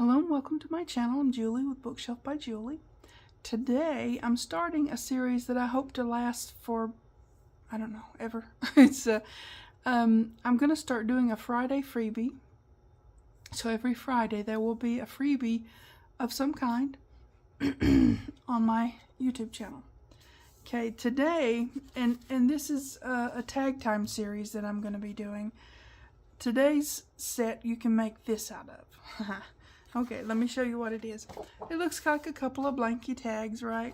Hello and welcome to my channel. I'm Julie with Bookshelf by Julie. Today I'm starting a series that I hope to last for, I don't know, ever. I'm going to start doing a Friday freebie. So every Friday there will be a freebie of some kind on my YouTube channel. Okay, today, and this is a tag time series that I'm going to be doing. Today's set you can make this out of. Okay, let me show you what it is. It looks like a couple of blanky tags, right?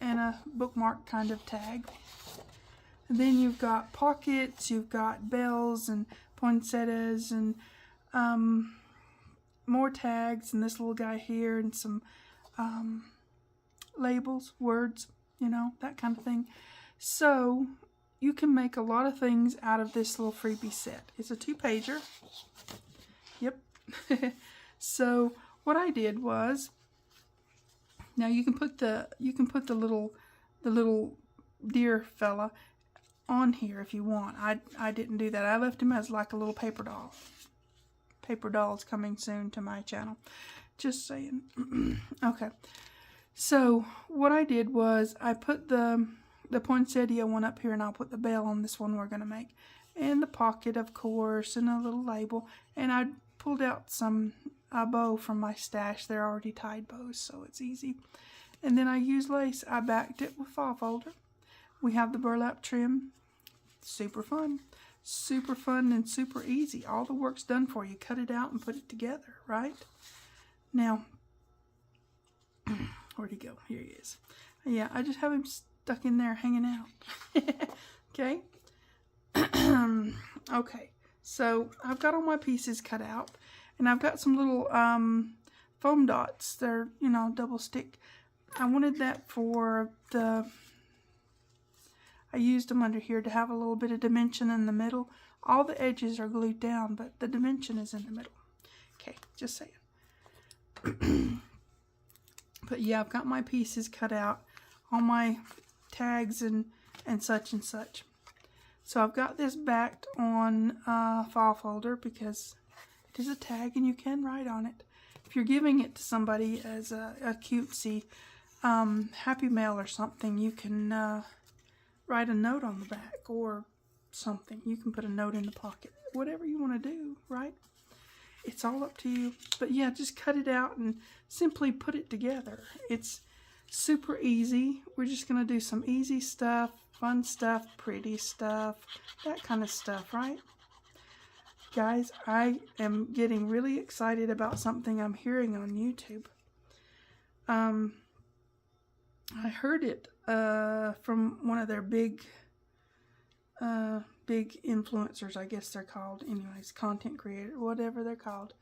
And a bookmark kind of tag. And then you've got pockets, you've got bells and poinsettias and more tags, and this little guy here, and some labels, words, you know, that kind of thing. So you can make a lot of things out of this little freebie set. It's a 2-pager. Yep. So what I did was, now you can put the little deer fella on here if you want. I didn't do that. I left him as like a little paper doll. Paper dolls coming soon to my channel. Just saying. Okay. So what I did was I put the poinsettia one up here, and I'll put the bell on this one we're going to make. And the pocket, of course, and a little label. And I pulled out a bow from my stash. They're already tied bows, so it's easy. And then I used lace. I backed it with file folder. We have the burlap trim. Super fun. Super fun and super easy. All the work's done for you. Cut it out and put it together, right? Now, where'd he go? Here he is. Yeah, I just have him stuck in there hanging out. Okay. Okay, so I've got all my pieces cut out, and I've got some little foam dots. They're, you know, double stick. I wanted that for I used them under here to have a little bit of dimension in the middle. All the edges are glued down, but the dimension is in the middle. Okay, just saying. But yeah, I've got my pieces cut out, all my tags and such and such. So I've got this backed on file folder because it is a tag and you can write on it. If you're giving it to somebody as a cutesy Happy Mail or something, you can write a note on the back or something. You can put a note in the pocket. Whatever you want to do, right? It's all up to you. But yeah, just cut it out and simply put it together. It's super easy. We're just going to do some easy stuff, fun stuff, pretty stuff, that kind of stuff, right? Guys, I am getting really excited about something I'm hearing on YouTube. I heard it from one of their big influencers, I guess they're called. Anyways, content creator, whatever they're called.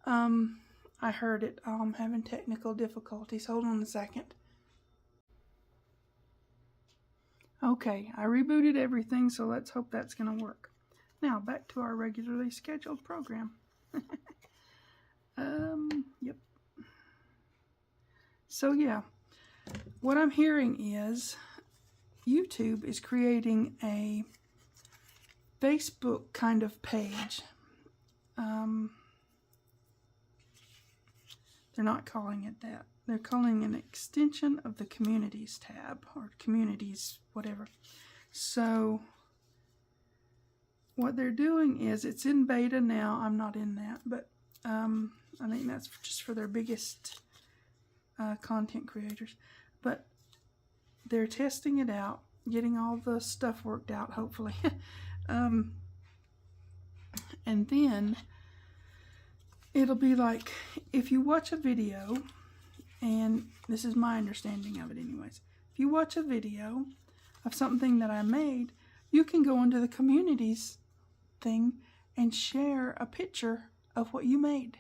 I heard it. I'm having technical difficulties. Hold on a second. Okay, I rebooted everything, so let's hope that's going to work. Now, back to our regularly scheduled program. Yep. So, yeah, what I'm hearing is YouTube is creating a Facebook kind of page. They're not calling it that. They're calling it an extension of the Communities tab, or Communities, whatever. So what they're doing is, it's in beta now. I'm not in that, but I think that's just for their biggest content creators. But they're testing it out, getting all the stuff worked out, hopefully. And then it'll be like, if you watch a video, and this is my understanding of it anyways, if you watch a video of something that I made, you can go into the communities thing and share a picture of what you made.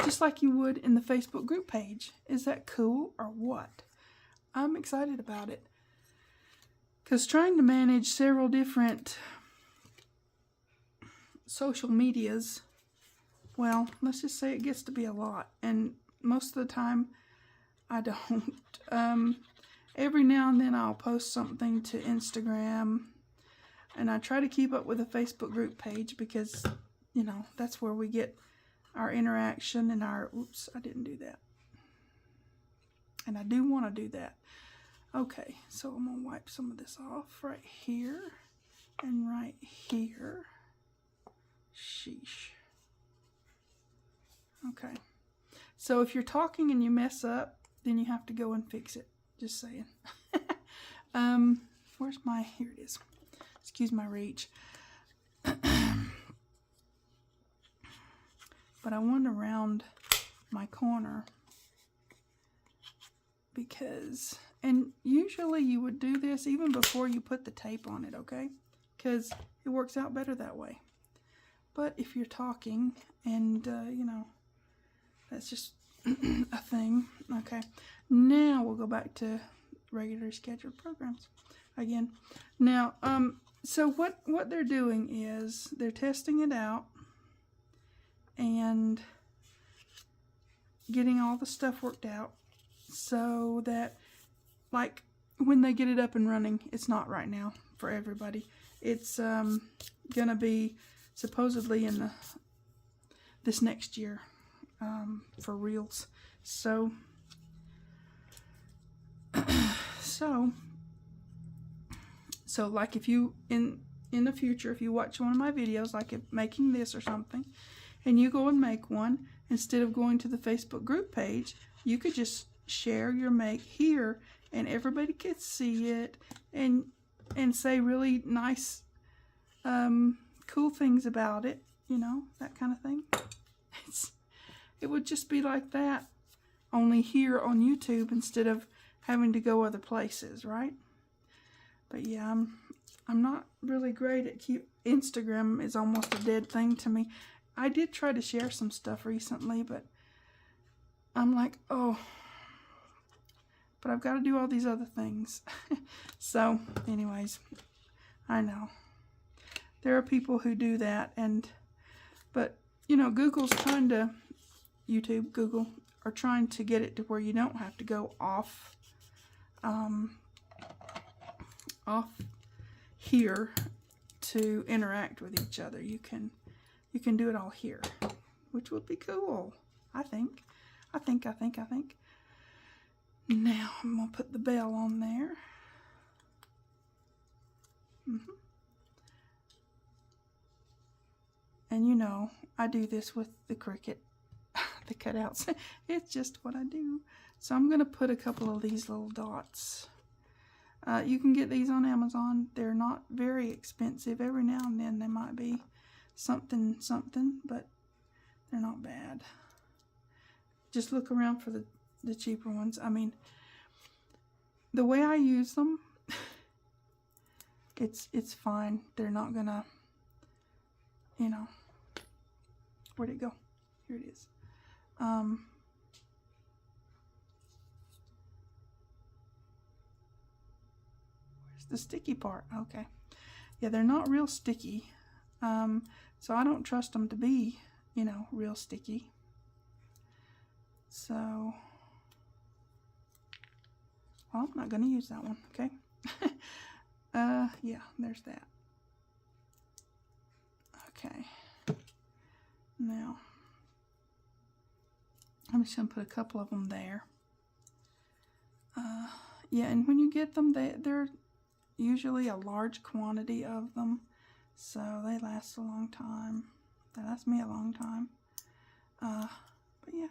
Just like you would in the Facebook group page. Is that cool or what? I'm excited about it. Because trying to manage several different social medias, well, let's just say it gets to be a lot. And most of the time, I don't. Every now and then I'll post something to Instagram. And I try to keep up with the Facebook group page because, you know, that's where we get our interaction and our, oops, I didn't do that. And I do want to do that. Okay, so I'm going to wipe some of this off right here and right here. Sheesh. Okay. So if you're talking and you mess up, then you have to go and fix it. Just saying. Where's my, here it is. Excuse my reach. But I want to round my corner because, and usually you would do this even before you put the tape on it, okay? Because it works out better that way. But if you're talking and, you know, that's just a thing. Okay, now we'll go back to regular scheduled programs again. Now, so what they're doing is they're testing it out and getting all the stuff worked out so that, like, when they get it up and running, it's not right now for everybody. It's gonna be supposedly in this next year for reals. So so like if you in the future, if you watch one of my videos, like making this or something, and you go and make one, instead of going to the Facebook group page, you could just share your make here and everybody could see it and say really nice cool things about it, you know, that kind of thing. It would just be like that, only here on YouTube instead of having to go other places, right? But yeah, I'm not really great at Instagram is almost a dead thing to me. I did try to share some stuff recently, but I'm like, oh, but I've got to do all these other things. So anyways, I know there are people who do that, but you know, Google's trying to, Google are trying to get it to where you don't have to go off here to interact with each other. You can do it all here, which would be cool. I think. Now I'm gonna put the bell on there. And you know, I do this with the Cricut, the cutouts. It's just what I do. So I'm gonna put a couple of these little dots. You can get these on Amazon. They're not very expensive. Every now and then they might be something, but they're not bad. Just look around for the cheaper ones. I mean, the way I use them, it's fine. They're not gonna, you know, where'd it go? Here it is. Where's the sticky part? Okay. Yeah, they're not real sticky. So I don't trust them to be, you know, real sticky. So, well, I'm not going to use that one, okay? Yeah, there's that. Okay. Now, I'm just going to put a couple of them there. Yeah, and when you get them, they're usually a large quantity of them. So they last a long time. They last me a long time. But yeah.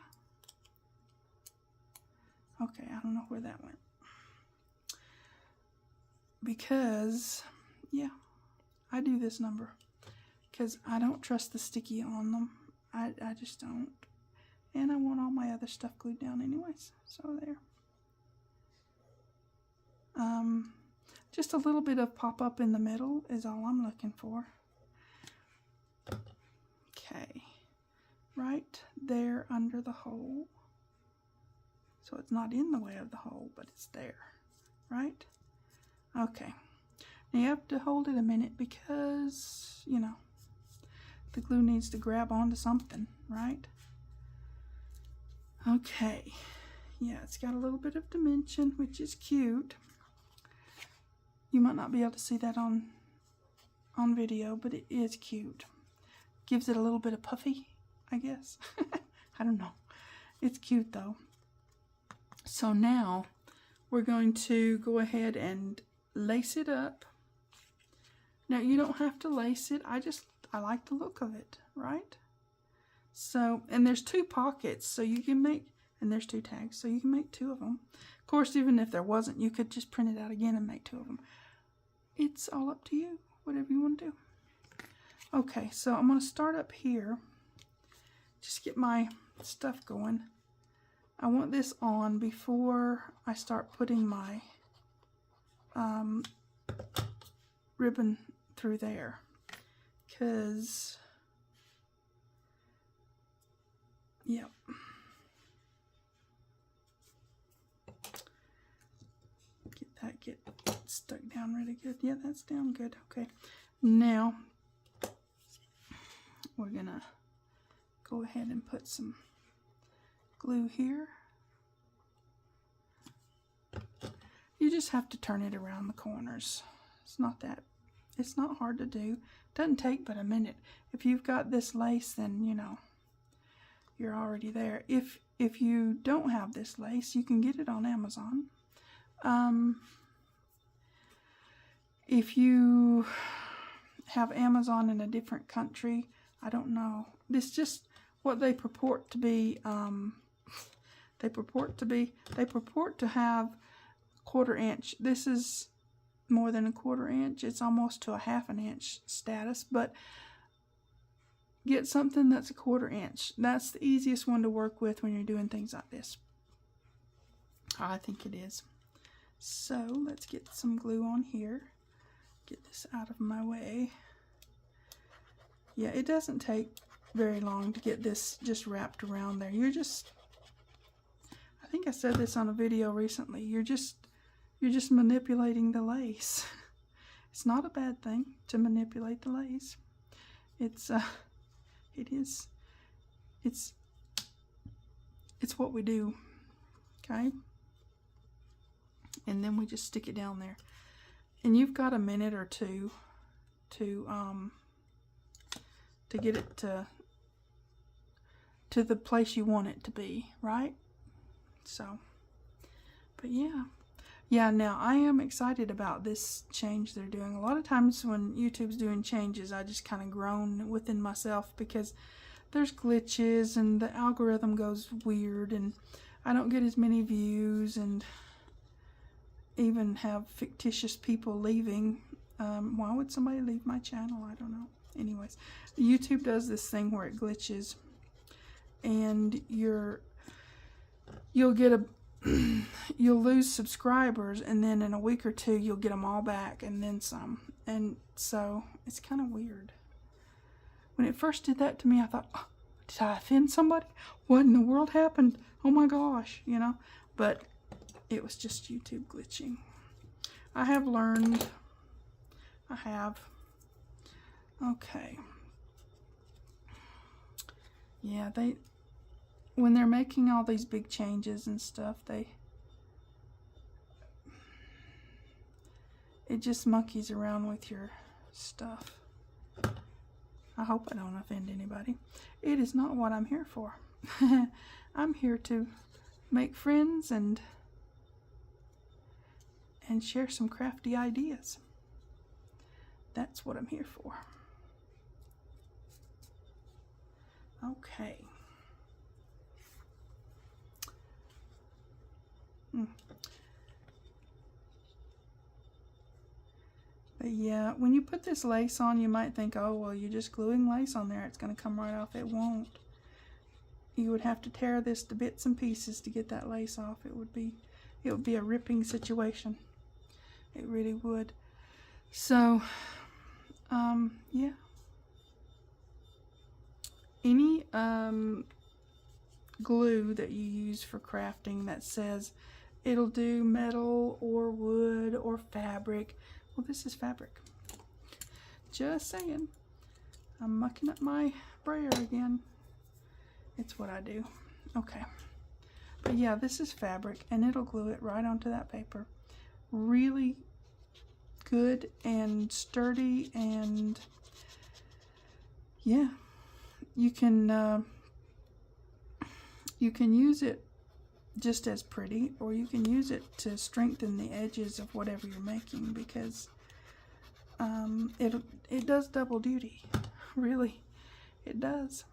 Okay, I don't know where that went. Because, yeah, I do this number. Because I don't trust the sticky on them. I just don't. And I want all my other stuff glued down anyways. So there. Just a little bit of pop-up in the middle is all I'm looking for. Okay. Right there under the hole. So it's not in the way of the hole, but it's there. Right? Okay. Now you have to hold it a minute because, you know, the glue needs to grab onto something, right? Okay. Yeah, it's got a little bit of dimension, which is cute. You might not be able to see that on video, but it is cute. Gives it a little bit of puffy I guess. I don't know. It's cute though. So now we're going to go ahead and lace it up. Now you don't have to lace it. I like the look of it, right? So, and there's 2 pockets, so you can make, and there's 2 tags, so you can make 2 of them. Of course, even if there wasn't, you could just print it out again and make 2 of them. It's all up to you, whatever you want to do. Okay, so I'm going to start up here. Just get my stuff going. I want this on before I start putting my ribbon through there, because yep. Get stuck down really good. Yeah, that's down good. Okay, now we're gonna go ahead and put some glue here. You just have to turn it around the corners. It's not hard to do. Doesn't take but a minute. If you've got this lace, then you know you're already there. If you don't have this lace, you can get it on Amazon. If you have Amazon in a different country, I don't know. This just what they purport to be. They purport to have 1/4 inch. This is more than a 1/4 inch. It's almost to a 1/2 inch status, but get something that's a 1/4 inch. That's the easiest one to work with when you're doing things like this. I think it is. So let's get some glue on here. Get this out of my way. Yeah, it doesn't take very long to get this just wrapped around there. You're just, I think I said this on a video recently, you're just manipulating the lace. It's not a bad thing to manipulate the lace. It's what we do, okay? And then we just stick it down there. And you've got a minute or 2 to get it to the place you want it to be, right? So, but yeah. Yeah, now I am excited about this change they're doing. A lot of times when YouTube's doing changes, I just kind of groan within myself because there's glitches and the algorithm goes weird and I don't get as many views and even have fictitious people leaving. Why would somebody leave my channel? I don't know. Anyways, YouTube does this thing where it glitches and you'll lose subscribers, and then in a week or 2 you'll get them all back and then some. And so it's kind of weird. When it first did that to me, I thought, oh, did I offend somebody? What in the world happened? Oh my gosh, you know. But it was just YouTube glitching. I have learned. I have. Okay. Yeah, when they're making all these big changes and stuff, it just monkeys around with your stuff. I hope I don't offend anybody. It is not what I'm here for. I'm here to make friends and share some crafty ideas. That's what I'm here for. Okay. But yeah, when you put this lace on, you might think, oh, well, you're just gluing lace on there. It's going to come right off. It won't. You would have to tear this to bits and pieces to get that lace off. It would be a ripping situation. It really would. So, yeah. Any glue that you use for crafting that says it'll do metal or wood or fabric. Well, this is fabric. Just saying. I'm mucking up my brayer again. It's what I do. Okay. But yeah, this is fabric and it'll glue it right onto that paper. Really good and sturdy, and yeah, you can You can use it just as pretty, or you can use it to strengthen the edges of whatever you're making, because it does double duty. Really, it does.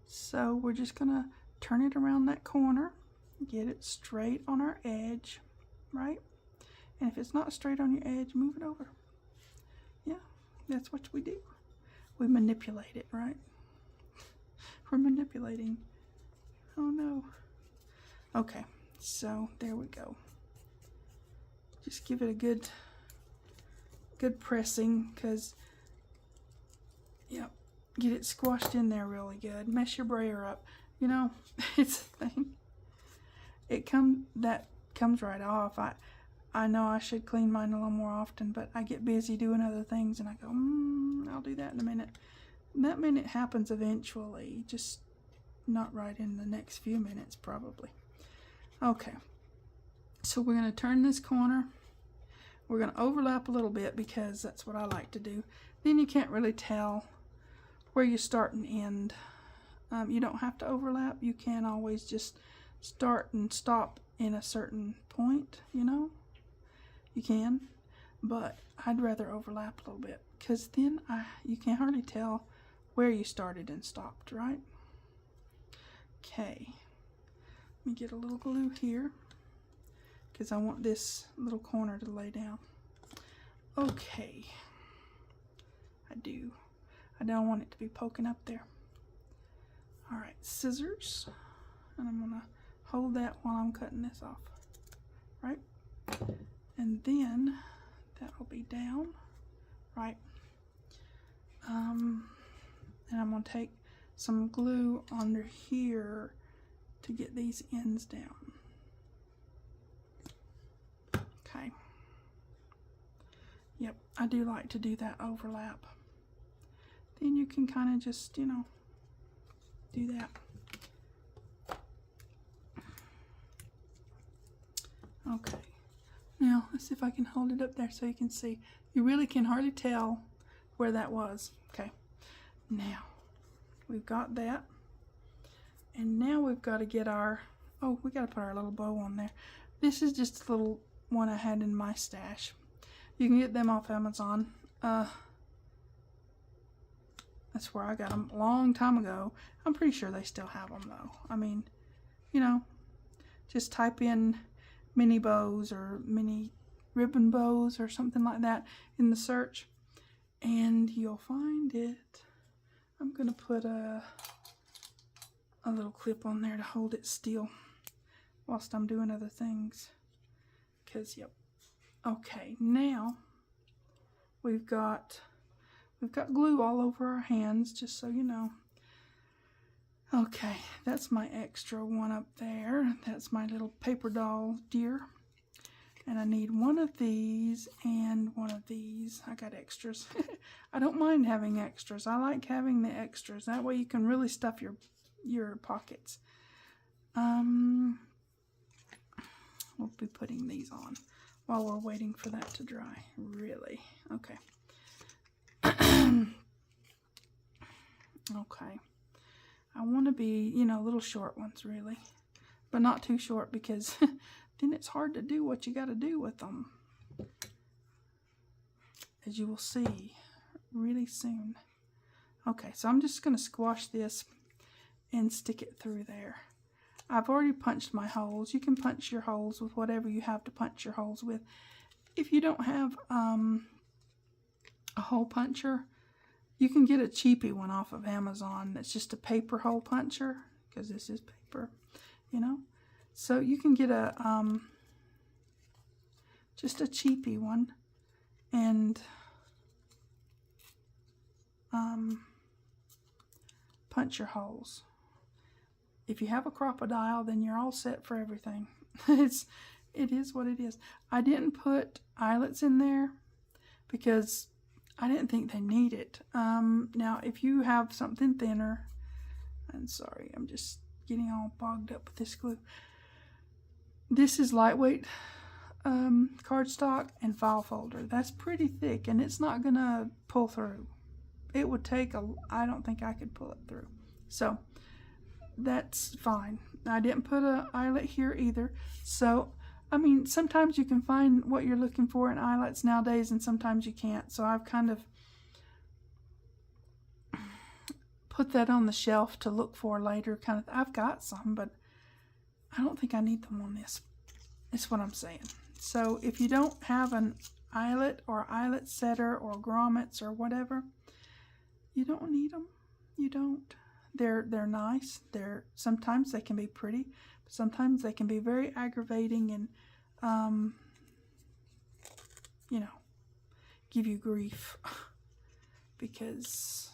So we're just gonna turn it around that corner, get it straight on our edge, right? And if it's not straight on your edge, move it over. Yeah, that's what we do. We manipulate it, right? We're manipulating. Oh no. Okay, so there we go. Just give it a good pressing, because, yep, get it squashed in there really good. Mess your brayer up. You know, it's a thing. That comes right off. I know I should clean mine a little more often, but I get busy doing other things, and I go, I'll do that in a minute. And that minute happens eventually, just not right in the next few minutes, probably. Okay, so we're going to turn this corner. We're going to overlap a little bit, because that's what I like to do. Then you can't really tell where you start and end. You don't have to overlap. You can always just start and stop in a certain point, you know. You can, but I'd rather overlap a little bit, because then you can hardly tell where you started and stopped, right? Okay, let me get a little glue here, because I want this little corner to lay down. Okay, I don't want it to be poking up there. All right, scissors, and I'm gonna hold that while I'm cutting this off, right? And then that'll be down, right? And I'm gonna take some glue under here to get these ends down. Okay. Yep, I do like to do that overlap. Then you can kind of just, you know, do that. Okay. Now, let's see if I can hold it up there so you can see. You really can hardly tell where that was. Okay. Now, we've got that. And now we've got to get our, oh, we got to put our little bow on there. This is just a little one I had in my stash. You can get them off Amazon. That's where I got them a long time ago. I'm pretty sure they still have them though. I mean, you know, just type in mini bows or mini ribbon bows or something like that in the search, and you'll find it. I'm gonna put a little clip on there to hold it still whilst I'm doing other things, because yep. Okay, now we've got glue all over our hands, just so you know. Okay, that's my extra one up there. That's my little paper doll deer. And I need one of these and one of these. I got extras. I don't mind having extras. I like having the extras. That way you can really stuff your pockets. We'll be putting these on while we're waiting for that to dry. Really. Okay. Okay. I want to be, you know, little short ones, really. But not too short, because then it's hard to do what you got to do with them. As you will see really soon. Okay, so I'm just going to squash this and stick it through there. I've already punched my holes. You can punch your holes with whatever you have to punch your holes with. If you don't have a hole puncher, you can get a cheapy one off of Amazon that's just a paper hole puncher, because this is paper, you know. So you can get a just a cheapy one and punch your holes. If you have a crocodile, then you're all set for everything. It is what it is. I didn't put eyelets in there because I didn't think they need it. Now, if you have something thinner, I'm sorry, I'm just getting all bogged up with this glue. This is lightweight cardstock and file folder. That's pretty thick, and it's not gonna pull through. It would take I don't think I could pull it through. So that's fine. I didn't put an eyelet here either. So, I mean, sometimes you can find what you're looking for in eyelets nowadays, and sometimes you can't. So I've kind of put that on the shelf to look for later. I've got some, but I don't think I need them on this. That's what I'm saying. So if you don't have an eyelet or eyelet setter or grommets or whatever, you don't need them. You don't. They're nice. Sometimes they can be pretty, but sometimes they can be very aggravating and you know, give you grief because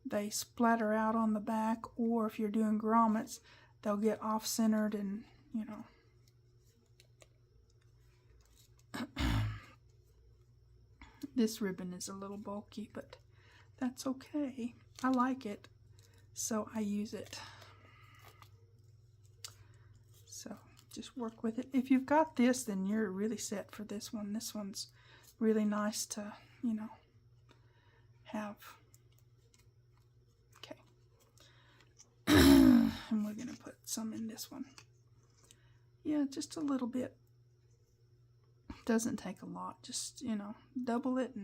they splatter out on the back, or if you're doing grommets, they'll get off-centered and, you know. This ribbon is a little bulky, but that's okay. I like it, so I use it. So just work with it. If you've got this, then you're really set for this one. This one's really nice to, you know, have. Okay. And we're going to put some in this one. Yeah, just a little bit. Doesn't take a lot. Just, you know, double it,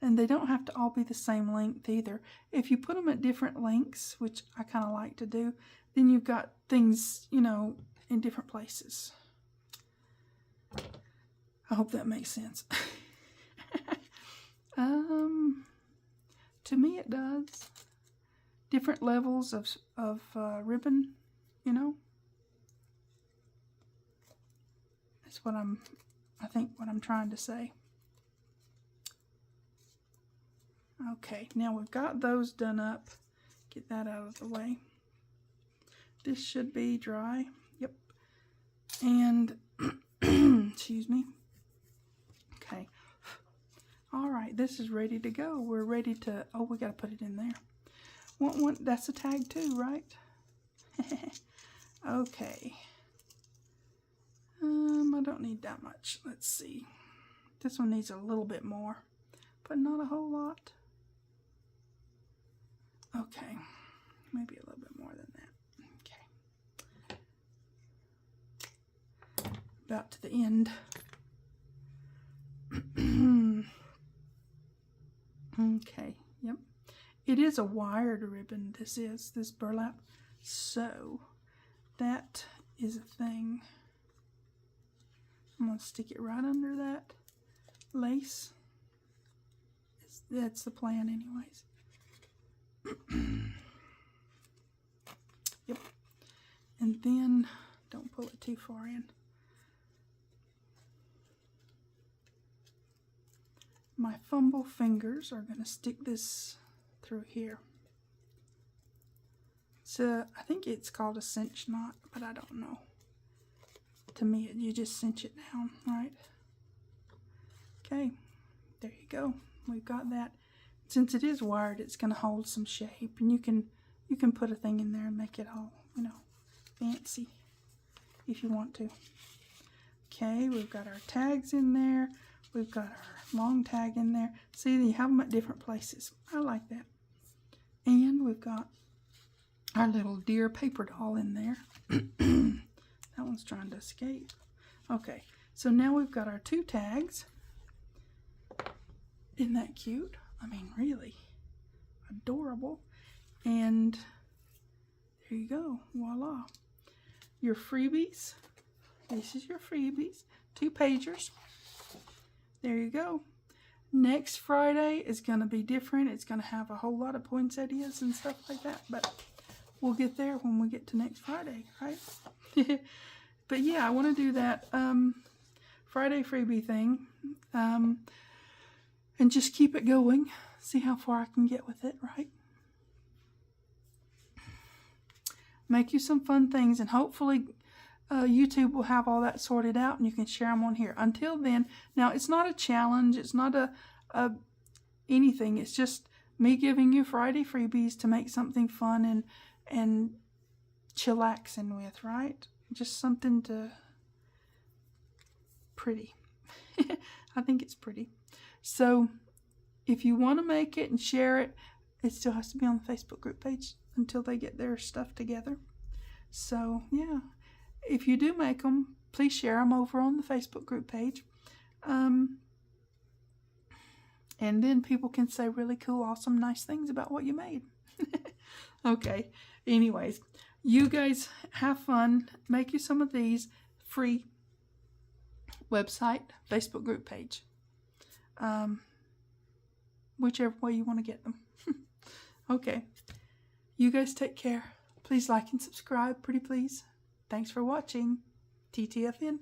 and they don't have to all be the same length either. If you put them at different lengths, which I kind of like to do, then you've got things, you know, in different places. I hope that makes sense. To me it does. Different levels of ribbon, you know. That's what I think what I'm trying to say. Okay, now we've got those done up. Get that out of the way. This should be dry. Yep. And, excuse me. Okay. All right, this is ready to go. We're ready to, oh, we got to put it in there. Want that's a tag too, right? Okay. I don't need that much. Let's see. This one needs a little bit more, but not a whole lot. Okay. Maybe a little bit more than that. Okay. About to the end. Okay. Yep. It is a wired ribbon. This burlap. So that is a thing. I'm going to stick it right under that lace. That's the plan anyways. Yep. And then, don't pull it too far in. My fumble fingers are going to stick this through here. So, I think it's called a cinch knot, but I don't know. To me, you just cinch it down, right? Okay, there you go. We've got that. Since it is wired, it's going to hold some shape, and you can put a thing in there and make it all, you know, fancy if you want to. Okay, we've got our tags in there. We've got our long tag in there. See, you have them at different places. I like that. And we've got our little deer paper doll in there. That one's trying to escape. Okay, so now we've got our two tags. Isn't that cute? I mean, really adorable. And there you go. Voila. Your freebies. This is your freebies. 2 pagers. There you go. Next Friday is going to be different. It's going to have a whole lot of poinsettias and stuff like that. But we'll get there when we get to next Friday, right? But yeah, I want to do that Friday freebie thing. And just keep it going. See how far I can get with it, right? Make you some fun things, and hopefully YouTube will have all that sorted out and you can share them on here. Until then, now it's not a challenge. It's not a anything. It's just me giving you Friday freebies to make something fun and chillaxing with, right? Just something to pretty. I think it's pretty. So if you want to make it and share it, it still has to be on the Facebook group page until they get their stuff together. So, yeah. If you do make them, please share them over on the Facebook group page. And then people can say really cool, awesome, nice things about what you made. Okay. Anyways, you guys have fun. Make you some of these. Free. Website, Facebook group page. Whichever way you want to get them. Okay. You guys take care. Please like and subscribe, pretty please. Thanks for watching. TTFN.